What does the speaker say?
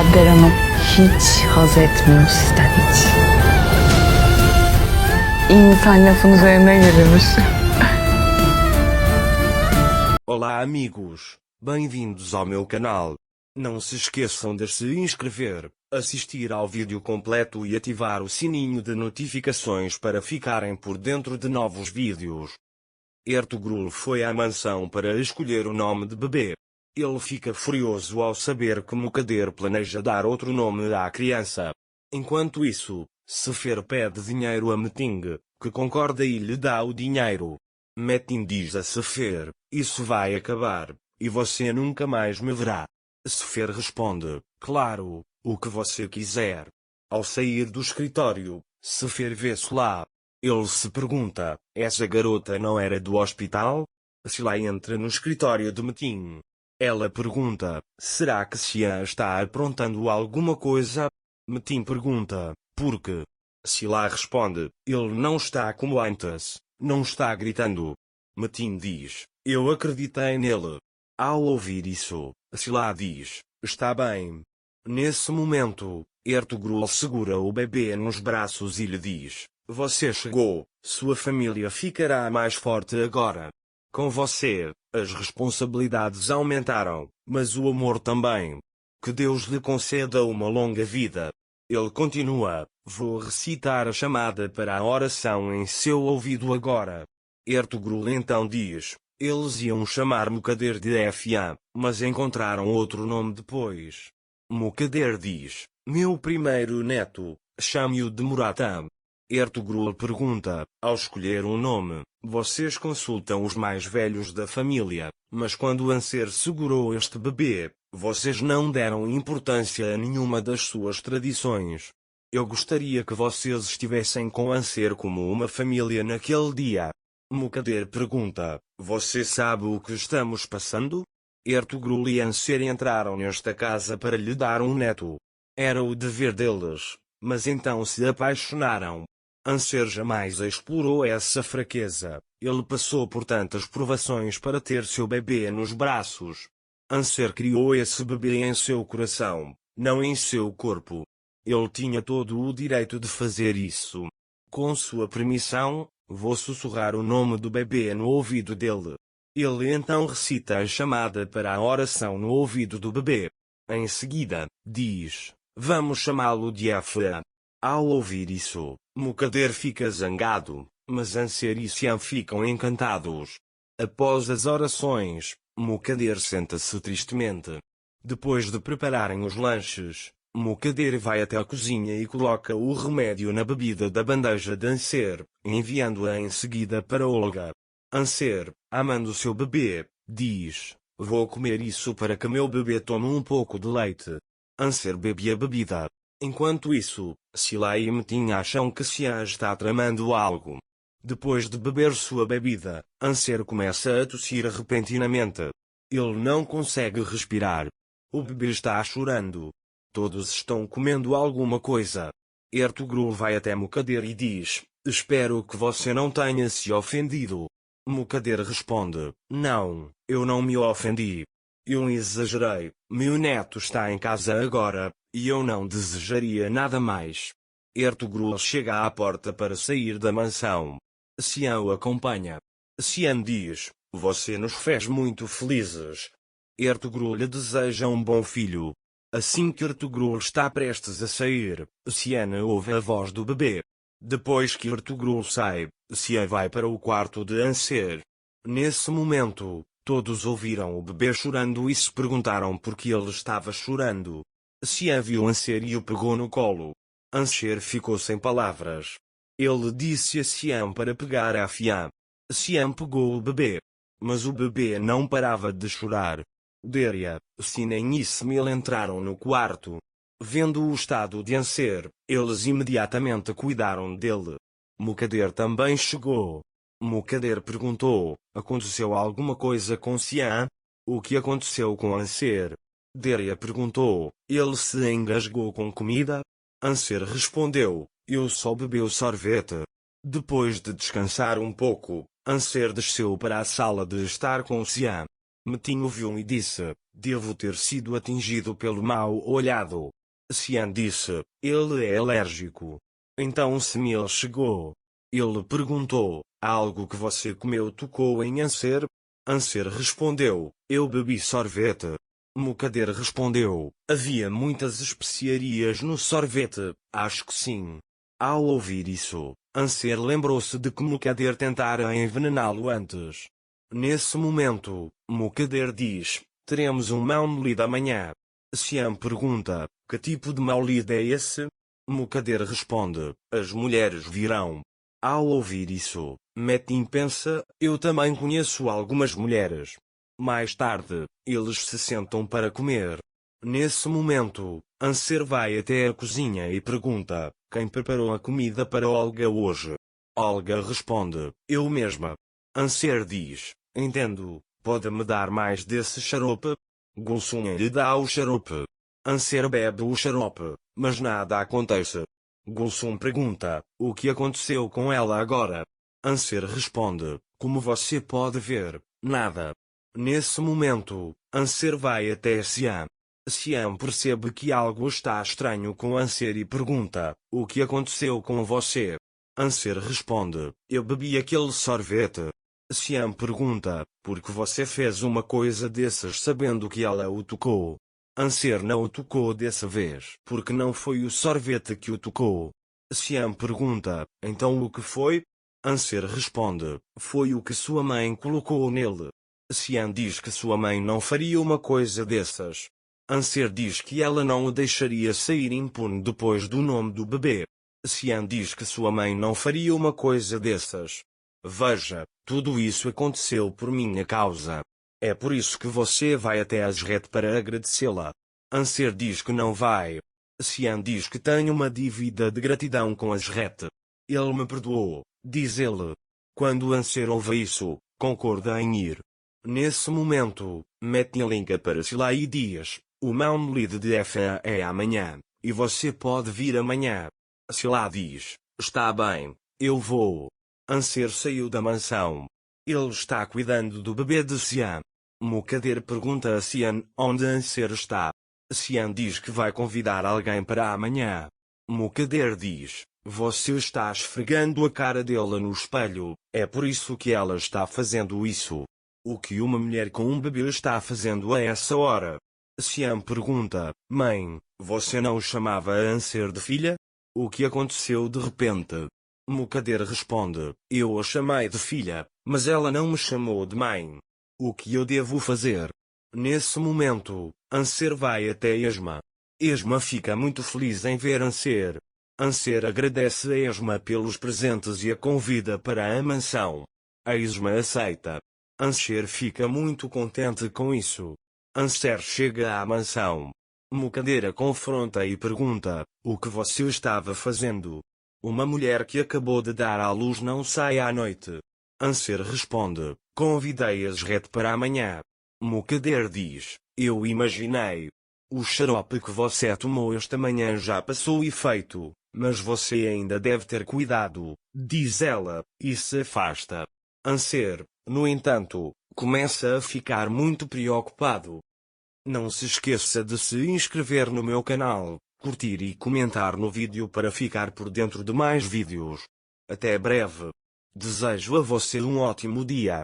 Mukadder Hanım hiç haz etmiyor sizden hiç. İnsan lafın üzerine gelirmiş. Olá amigos, bem-vindos ao meu canal. Não se esqueçam de se inscrever, assistir ao vídeo completo e ativar o sininho de notificações para ficarem por dentro de novos vídeos. Ertugrul foi à mansão para escolher o nome de bebê. Ele fica furioso ao saber que Mukadder planeja dar outro nome à criança. Enquanto isso, Sefer pede dinheiro a Metin, que concorda e lhe dá o dinheiro. Metin diz a Sefer, isso vai acabar, e você nunca mais me verá. Sefer responde, claro, o que você quiser. Ao sair do escritório, Sefer vê-se lá. Ele se pergunta, essa garota não era do hospital? Sila entra no escritório de Metin. Ela pergunta, será que Xian está aprontando alguma coisa? Metin pergunta, por quê? Sila responde, ele não está como antes, não está gritando. Metin diz, eu acreditei nele. Ao ouvir isso, Sila diz, está bem. Nesse momento, Ertugrul segura o bebê nos braços e lhe diz, você chegou, sua família ficará mais forte agora. Com você, as responsabilidades aumentaram, mas o amor também. Que Deus lhe conceda uma longa vida. Ele continua, vou recitar a chamada para a oração em seu ouvido agora. Ertugrul então diz, eles iam chamar Mukadder de Fa, mas encontraram outro nome depois. Mukadder diz, meu primeiro neto, chame-o de Muratam. Ertugrul pergunta, ao escolher um nome, vocês consultam os mais velhos da família, mas quando Anser segurou este bebê, vocês não deram importância a nenhuma das suas tradições. Eu gostaria que vocês estivessem com Anser como uma família naquele dia. Mukadder pergunta, você sabe o que estamos passando? Ertugrul e Anser entraram nesta casa para lhe dar um neto. Era o dever deles, mas então se apaixonaram. Anser jamais explorou essa fraqueza, ele passou por tantas provações para ter seu bebê nos braços. Anser criou esse bebê em seu coração, não em seu corpo. Ele tinha todo o direito de fazer isso. Com sua permissão, vou sussurrar o nome do bebê no ouvido dele. Ele então recita a chamada para a oração no ouvido do bebê. Em seguida, diz, vamos chamá-lo de Fa. Ao ouvir isso, Mukadder fica zangado, mas Anser e Xian ficam encantados. Após as orações, Mukadder senta-se tristemente. Depois de prepararem os lanches, Mukadder vai até a cozinha e coloca o remédio na bebida da bandeja de Anser, enviando-a em seguida para Olga. Anser, amando seu bebê, diz, vou comer isso para que meu bebê tome um pouco de leite. Anser bebe a bebida. Enquanto isso, Sila e Metin acham que Xian está tramando algo. Depois de beber sua bebida, Anser começa a tossir repentinamente. Ele não consegue respirar. O bebê está chorando. Todos estão comendo alguma coisa. Ertugrul vai até Mukadder e diz, espero que você não tenha se ofendido. Mukadder responde, não, eu não me ofendi. Eu exagerei, meu neto está em casa agora, e eu não desejaria nada mais. Ertugrul chega à porta para sair da mansão. Xian o acompanha. Xian diz, você nos fez muito felizes. Ertugrul lhe deseja um bom filho. Assim que Ertugrul está prestes a sair, Xian ouve a voz do bebê. Depois que Ertugrul sai, Xian vai para o quarto de Anser. Nesse momento, todos ouviram o bebê chorando e se perguntaram por que ele estava chorando. Xian viu Anser e o pegou no colo. Anser ficou sem palavras. Ele disse a Xian para pegar a Fa. Xian pegou o bebê. Mas o bebê não parava de chorar. Deria, Sinem e Smil entraram no quarto. Vendo o estado de Anser, eles imediatamente cuidaram dele. Mukadder também chegou. Mukadder perguntou, aconteceu alguma coisa com Xian? O que aconteceu com Anser? Deria perguntou, ele se engasgou com comida? Anser respondeu, eu só bebeu sorvete. Depois de descansar um pouco, Anser desceu para a sala de estar com Xian. Metinho viu e disse: devo ter sido atingido pelo mal olhado. Xian disse: ele é alérgico. Então Semil chegou. Ele perguntou: há algo que você comeu? Tocou em Anser? Anser respondeu: eu bebi sorvete. Mukader respondeu: havia muitas especiarias no sorvete. Acho que sim. Ao ouvir isso, Anser lembrou-se de que Mukader tentara envenená-lo antes. Nesse momento, Mukader diz: teremos um Maulid amanhã. Xian pergunta: que tipo de Maulid é esse? Mukader responde: as mulheres virão. Ao ouvir isso, Metin pensa: eu também conheço algumas mulheres. Mais tarde, eles se sentam para comer. Nesse momento, Anser vai até a cozinha e pergunta: quem preparou a comida para Olga hoje? Olga responde: eu mesma. Anser diz: entendo, pode-me dar mais desse xarope? Gulsun lhe dá o xarope. Anser bebe o xarope, mas nada acontece. Gulsun pergunta: o que aconteceu com ela agora? Anser responde: como você pode ver, nada. Nesse momento, Anser vai até Xian. Xian percebe que algo está estranho com Anser e pergunta: o que aconteceu com você? Anser responde: eu bebi aquele sorvete. Xian pergunta: por que você fez uma coisa dessas sabendo que ela o tocou? Anser não o tocou dessa vez porque não foi o sorvete que o tocou. Xian pergunta: então o que foi? Anser responde: foi o que sua mãe colocou nele. Xian diz que sua mãe não faria uma coisa dessas. Anser diz que ela não o deixaria sair impune depois do nome do bebê. Xian diz que sua mãe não faria uma coisa dessas. Veja, tudo isso aconteceu por minha causa. É por isso que você vai até Asret para agradecê-la. Anser diz que não vai. Xian diz que tem uma dívida de gratidão com Asret. Ele me perdoou, diz ele. Quando Anser ouve isso, concorda em ir. Nesse momento, Metin liga para Sila e diz: o Maulid de Fa é amanhã, e você pode vir amanhã. Sila diz: está bem, eu vou. Anser saiu da mansão. Ele está cuidando do bebê de Xian. Mukader pergunta a Xian onde Anser está. Xian diz que vai convidar alguém para amanhã. Mukader diz: você está esfregando a cara dela no espelho, é por isso que ela está fazendo isso. O que uma mulher com um bebê está fazendo a essa hora? Xian pergunta: mãe, você não chamava a Anser de filha? O que aconteceu de repente? Mukader responde: eu a chamei de filha, mas ela não me chamou de mãe. O que eu devo fazer? Nesse momento, Anser vai até Esma. Esma fica muito feliz em ver Anser. Anser agradece a Esma pelos presentes e a convida para a mansão. A Esma aceita. Anser fica muito contente com isso. Anser chega à mansão. Mukader a confronta e pergunta: o que você estava fazendo? Uma mulher que acabou de dar à luz não sai à noite. Anser responde: convidei Asret para amanhã. Mukader diz: eu imaginei. O xarope que você tomou esta manhã já passou o efeito, mas você ainda deve ter cuidado, diz ela, e se afasta. Anser, no entanto, começa a ficar muito preocupado. Não se esqueça de se inscrever no meu canal, curtir e comentar no vídeo para ficar por dentro de mais vídeos. Até breve. Desejo a você um ótimo dia.